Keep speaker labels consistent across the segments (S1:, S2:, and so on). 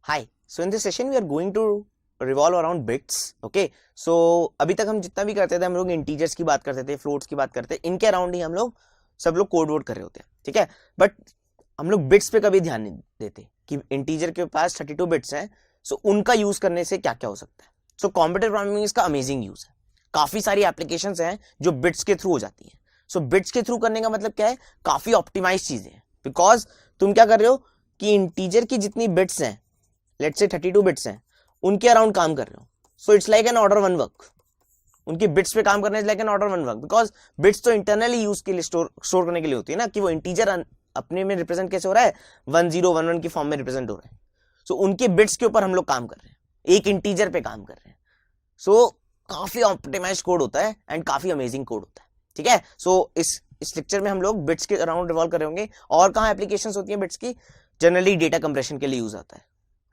S1: Hi. So in this session we are going to revolve around bits. Okay. So अभी तक हम जितना भी करते थे हम लोग इंटीजर्स की बात करते थे, फ्लोट्स की बात करते थे, इनके अराउंड ही हम लोग सब लोग कोड वोड कर रहे होते हैं, ठीक है। बट हम लोग बिट्स पे कभी ध्यान नहीं देते कि इंटीजर के पास 32 बिट्स हैं, सो उनका यूज करने से क्या क्या हो सकता है। सो कंप्यूटर प्रोग्रामिंग इसका अमेजिंग यूज है। काफी सारी एप्लीकेशंस हैं जो बिट्स के थ्रू हो जाती हैं। सो बिट्स के थ्रू करने का मतलब क्या है, काफी ऑप्टिमाइज चीजें हैं। बिकॉज तुम क्या कर रहे हो कि इंटीजर की जितनी बिट्स हैं, लेट्स से 32 बिट्स हैं, उनके अराउंड काम कर रहे हो। So it's like an order one work. उनकी बिट्स पे काम करना is like an order one work, because bits तो इंटरनली यूज के लिए स्टोर करने के लिए होती है ना, कि वो इंटीजर अपने में रिप्रेजेंट कैसे हो रहा है, 1011 की फॉर्म में रिप्रेजेंट हो रहा है। सो उनके बिट्स के ऊपर हम लोग काम कर रहे हैं, एक इंटीजर पे काम कर रहे हैं। सो काफी ऑप्टिमाइज कोड होता है एंड काफी अमेजिंग कोड होता है, ठीक है। सो इस लेक्चर में हम लोग बिट्स के अराउंड रिवॉल्व कर रहे होंगे। और कहाँ एप्लीकेशंस होती है बिट्स की, जनरली डेटा कंप्रेशन के लिए यूज आता है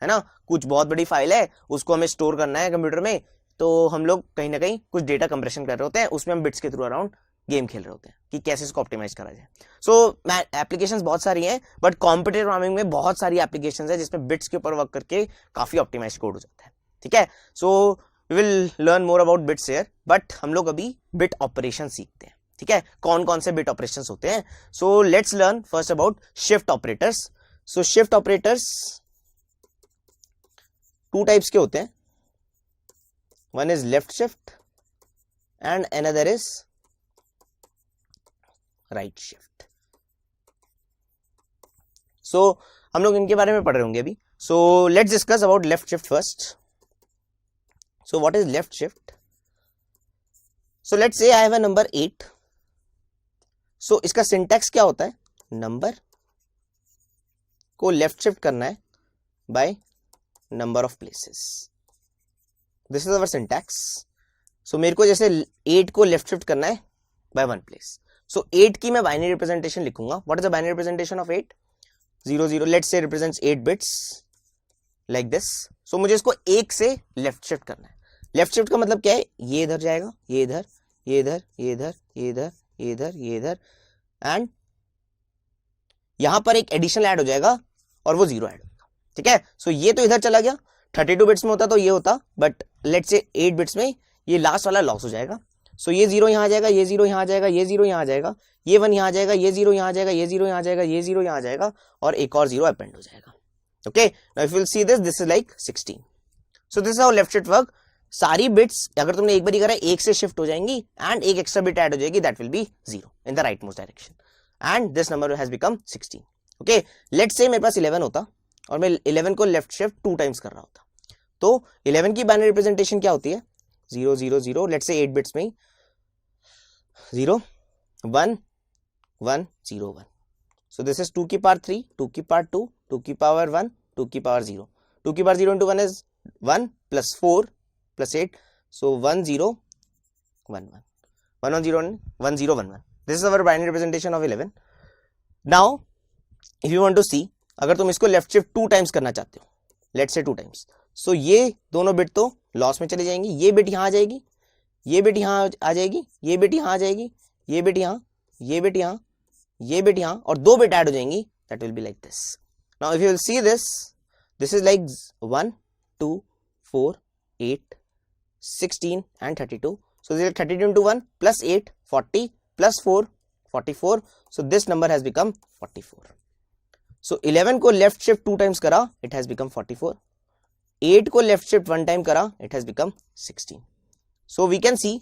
S1: ना। कुछ बहुत बड़ी फाइल है, उसको हमें स्टोर करना है कंप्यूटर में, तो हम लोग कहीं ना कहीं कुछ डेटा कंप्रेशन कर रहे होते हैं, उसमें हम बिट्स के थ्रू अराउंड गेम खेल रहे होते हैं कि कैसे इसको ऑप्टिमाइज करा जाए। सो एप्लीकेशंस बहुत सारी हैं, बट कॉम्पिटिटिव प्रोग्रामिंग में बहुत सारी एप्लीकेशंस है जिसमें बिट्स के ऊपर वर्क करके काफी ऑप्टिमाइज कोड हो जाता है, ठीक है। So we will learn more about bits here, but हम लोग अभी बिट ऑपरेशन सीखते हैं, ठीक है। कौन कौन से बिट ऑपरेशंस होते हैं। So let's learn first about shift operators. So shift operators two types के होते हैं, one is left shift and another is right shift. So हम लोग इनके बारे में पढ़ रहे होंगे अभी। So let's discuss about left shift first. So what is left shift. So let's say I have a number 8। सो इसका सिंटैक्स क्या होता है, नंबर को लेफ्ट शिफ्ट करना है by number of places. This is our syntax. So मेरे को जैसे 8 को लेफ्ट शिफ्ट करना है बाय 1 प्लेस। सो 8 की मैं बाइनरी रिप्रेजेंटेशन लिखूंगा। What is the binary representation of 8? 0 0, let's say represents 8 bits like this. So मुझे इसको 1 से लेफ्ट शिफ्ट करना है। लेफ्ट शिफ्ट का मतलब क्या है, ये इधर जाएगा, ये इधर, ये इधर, ये इधर, ये इधर, ये इधर, ये इधर, एंड यहां पर एक एडिशनल ऐड हो जाएगा और वो 0 ऐड होगा, ठीक है। सो ये तो इधर चला गया, 32 बिट्स में होता तो ये होता, बट लेट्स से 8 बिट्स में ये लास्ट वाला लॉस हो जाएगा। सो ये 0 यहां आ जाएगा, ये 0 यहां आ जाएगा, ये 0 यहां आ जाएगा, ये 1 यहां आ जाएगा, ये 0 यहां आ जाएगा, ये 0 यहां आ जाएगा, ये 0 यहां आ जाएगा, और एक और 0 अपेंड हो जाएगा। Okay, now if you will see this, this is like 16। So this is how left shift work. सारी बिट्स अगर तुमने एक बार करा, 1 से शिफ्ट हो जाएंगी एंड एक एक्स्ट्रा बिट ऐड हो जाएगी, that will be 0 in the right most direction, and this number has become 16। Okay, let's say मेरे पास 11 होता और मैं 11 को लेफ्ट शिफ्ट 2 टाइम्स कर रहा होता, तो 11 की बाइनरी रिप्रेजेंटेशन क्या होती है, 0 0 0, लेट्स से 8 बिट्स में 0 1 1 0 1। सो दिस इज 2 की पावर 3, 2 की पावर 2, 2 की पावर 1, 2 की पावर 0, 2 की power 0 into 1 is 1 plus 4 plus 8, so 1 0 1 1 1 1 0 1 0 1 1. This is our binary representation of 11. Now if you want to see, अगर तुम इसको लेफ्ट शिफ्ट 2 टाइम्स करना चाहते हो, लेट्स से 2 टाइम्स, सो ये दोनों बिट तो लॉस में चली जाएंगी, ये बिट यहां आ जाएगी, ये बिट यहां आ जाएगी, ये बिट यहां आ जाएगी, ये बिट यहां, ये बिट यहां, ये बिट यहां, और 2 बिट ऐड हो जाएंगी, that will be like this. Now if you will see this, this is like 1 2 4 8 16 and 32. So this is 32 into 1 plus 8 40 plus 4 44. So this number has become 44. So 11 को left shift 2 times करा, it has become 44. 8 को left shift 1 time करा, it has become 16. So we can see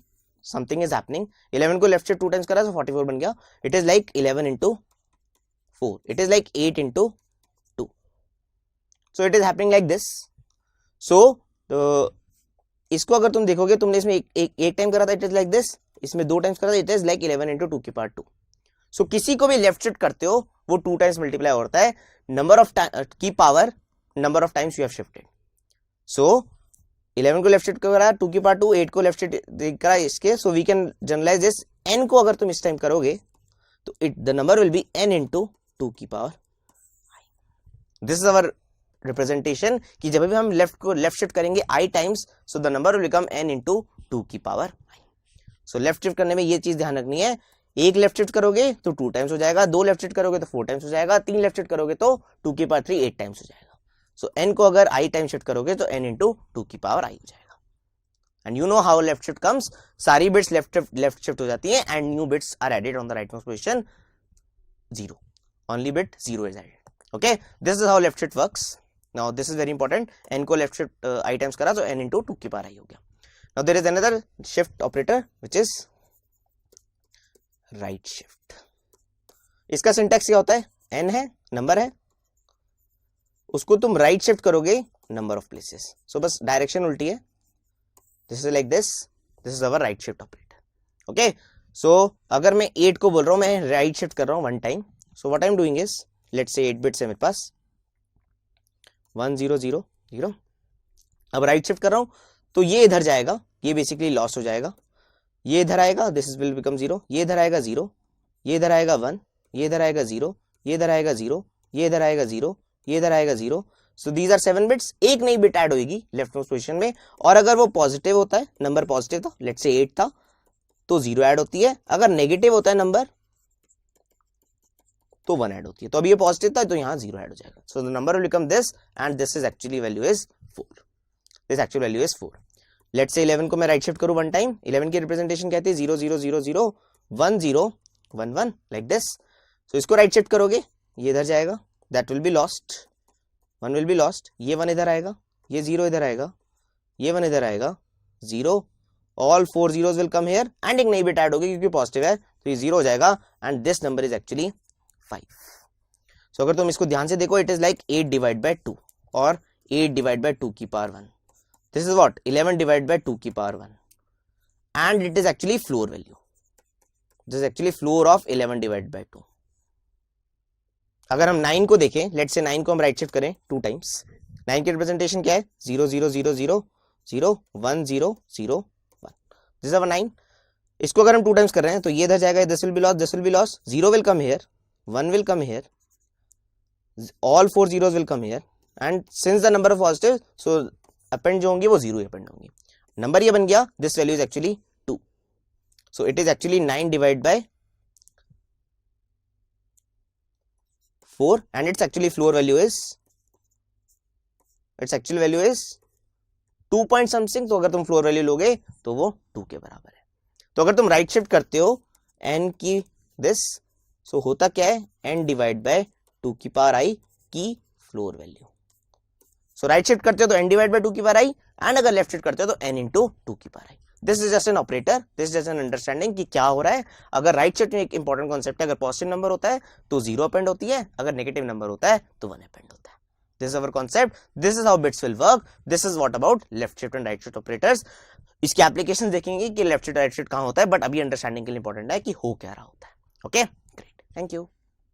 S1: something is happening. 11 को left shift 2 times करा, so 44 बन गया. It is like 11 into 4. It is like 8 into 2. So it is happening like this. So इसको अगर तुम देखोगे, तुमने इसमें एक टाइम करा था, इट इज लाइक दिस, इसमें 2 टाइम्स करा था, इट इज लाइक 11 into 2 की पावर 2. सो किसी को भी लेफ्ट शिफ्ट करते हो वो 2 टाइम्स मल्टीप्लाई होता है नंबर ऑफ की power number of times you have shifted. So 11 को लेफ्ट शिफ्ट करा, 2 की पावर 2, 8 को लेफ्ट शिफ्ट करा इसके, so we can generalize this, n को अगर तुम इस टाइम करोगे तो the number will be n into 2 की power. This is our representation कि जब भी हम लेफ्ट को लेफ्ट शिफ्ट करेंगे i times, so the number will become n into 2 की power i। So left shift करने में ये चीज ध्यान रखनी है, एक लेफ्ट शिफ्ट करोगे तो 2 टाइम्स हो जाएगा, 2 लेफ्ट शिफ्ट करोगे तो 4 टाइम्स हो जाएगा, 3 लेफ्ट शिफ्ट करोगे तो 2 की पावर 3 8 टाइम्स हो जाएगा। सो n को अगर i टाइम शिफ्ट करोगे तो n इंटू 2 की पावर i हो जाएगा. And you know how left shift comes, सारी बिट्स लेफ्ट शिफ्ट हो जाती हैं and new bits are added on the right most position 0. Only bit 0 is added. Okay, this is how left shift works. Now this is very important. n को left shift i times करा तो n into 2 की power i हो गया. Now there is another shift operator which is right shift. इसका syntax क्या होता है, n है, नंबर है, उसको तुम राइट शिफ्ट करोगे नंबर ऑफ प्लेसेस. सो बस डायरेक्शन उल्टी है. This is like this is our right shift operator. Okay, so अगर मैं 8 को बोल रहा हूं मैं राइट शिफ्ट कर रहा हूं 1 time, so what I am doing is, let's say 8 bits है मेरे पास, 1 0 0 0. अब राइट शिफ्ट कर रहा हूं तो ये इधर जाएगा, ये बेसिकली लॉस हो जाएगा, ये इधर आएगा, दिस विल बिकम 0, ये इधर आएगा 0, ये इधर आएगा 1, ये इधर आएगा 0, ये इधर आएगा 0, ये इधर आएगा 0, ये इधर आएगा 0. So these are 7 bits. एक नई बिट ऐड होगी लेफ्ट मोस्ट पोजीशन में, और अगर वो पॉजिटिव होता है, नंबर पॉजिटिव था, लेट्स से 8 था, तो 0 ऐड होती है. अगर नेगेटिव होता है नंबर तो 1 ऐड होती है. तो अभी ये पॉजिटिव था तो यहाँ 0 ऐड हो जाएगा. सो the number will become this and this is actually value is 4. This actual value is 4. Let's say 11 को मैं राइट शिफ्ट करूं 1 टाइम. 11 की रिप्रेजेंटेशन कहती है 0 0 0 0 1 0 1 1 लाइक दिस. सो इसको राइट शिफ्ट करोगे, ये इधर जाएगा, that will be lost, 1 will be lost, ये 1 इधर आएगा, ये 0 इधर आएगा, ये 1 इधर आएगा, 0, all 4 zeros will come here and एक नई बिट ऐड होगी क्योंकि पॉजिटिव है तो ये 0 हो जाएगा and this number is actually 5. सो अगर तुम इसको ध्यान से देखो, it is like 8 divide by 2 और 8 डिवाइड बाय 2 की power 1. This is what 11 divided by 2 की power 1 and it is actually floor value. This is actually floor of 11 divided by 2. अगर हम 9 को देखें, लेट्स से 9 को हम राइट शिफ्ट करें 2 टाइम्स, 9 की रिप्रेजेंटेशन क्या है 0 0 0 0 0 1 0 0 1. दिस इज अवर 9. इसको अगर हम 2 टाइम्स कर रहे हैं तो ये इधर जाएगा, this will be loss, this will be loss, 0 will come here, 1 will come here, all 4 zeros will come here and since the number of positive, so append जो होंगी वो 0 अपेंड होंगी. नंबर ये बन गया, this value is actually 2. So it is actually 9 divide by 4 and it's actually floor value is, its actual value is 2 point something. तो अगर तुम फ्लोर वैल्यू लोगे तो वो 2 के बराबर है. तो अगर तुम राइट शिफ्ट करते हो n की दिस, सो होता क्या है n डिवाइड बाय 2 की पावर i की फ्लोर वैल्यू. सो राइट शिफ्ट करते हो तो n डिवाइड बाय 2 की पावर i एंड अगर लेफ्ट शिफ्ट करते हो तो n इंटू 2 की power i. This is just an operator, this is just an understanding कि क्या हो रहा है. अगर राइट शिफ्ट में एक इंपॉर्टेंट कॉन्सेप्ट है, अगर पॉजिटिव नंबर होता है तो 0 अपेंड होती है, अगर नेगेटिव नंबर होता है तो 1 अपेंड होता है. This is our concept, this is how bits will work, this is what about left shift and right shift operators. इसकी एप्लीकेशन देखेंगे कि लेफ्ट शिफ्ट राइट शिफ्ट कहां होता है, बट अभी अंडरस्टैंडिंग के लिए इंपॉर्टेंट है कि हो क्या रहा होता है. Okay, great, thank you.